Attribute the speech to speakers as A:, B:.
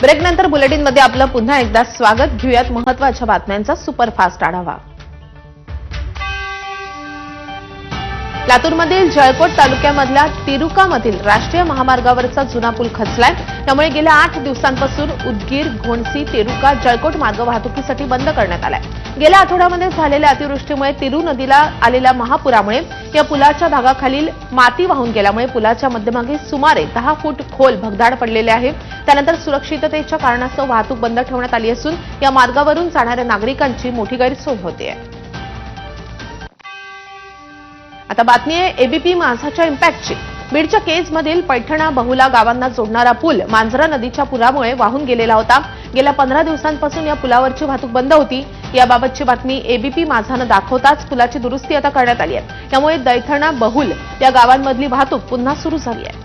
A: ब्रेकनंतर बुलेटिनमध्ये आपलं पुन्हा एकदा स्वागत. घेऊयात महत्त्वाच्या बातम्यांचा सुपरफास्ट आढावा. लातूरमधील जळकोट तालुक्यामधल्या तिरुकामधील राष्ट्रीय महामार्गावरचा जुना पूल खचलाय. त्यामुळे गेल्या 8 दिवसांपासून उदगीर, घोणसी, तेरुका, जळकोट मार्ग वाहतुकीसाठी बंद करण्यात आलाय. गेल्या आठवड्यामध्ये झालेल्या अतिवृष्टीमुळे तिरू नदीला आलेल्या महापुरामुळे या पुलाच्या भागाखालील माती वाहून गेल्यामुळे पुलाच्या मध्यभागी सुमारे 10 फूट खोल भगदाड पडलेले आहे. त्यानंतर सुरक्षिततेच्या कारणास्तव वाहतूक बंद ठेवण्यात आली असून या मार्गावरून जाणाऱ्या नागरिकांची मोठी गैरसोय होते. आता बातमी आहे एबीपी माझाच्या इम्पॅक्टची. बीडच्या केजमधील पैठणा बहुला गावांना जोडणारा पूल मांजरा नदीच्या पुरामुळे वाहून गेलेला होता. गेल्या 15 दिवसांपासून या पुलावरची वाहतूक बंद होती. याबाबतची बातमी एबीपी माझानं दाखवताच पुलाची दुरुस्ती आता करण्यात आली आहे. त्यामुळे दैठणा बहुल या गावांमधली वाहतूक पुन्हा सुरू झाली आहे.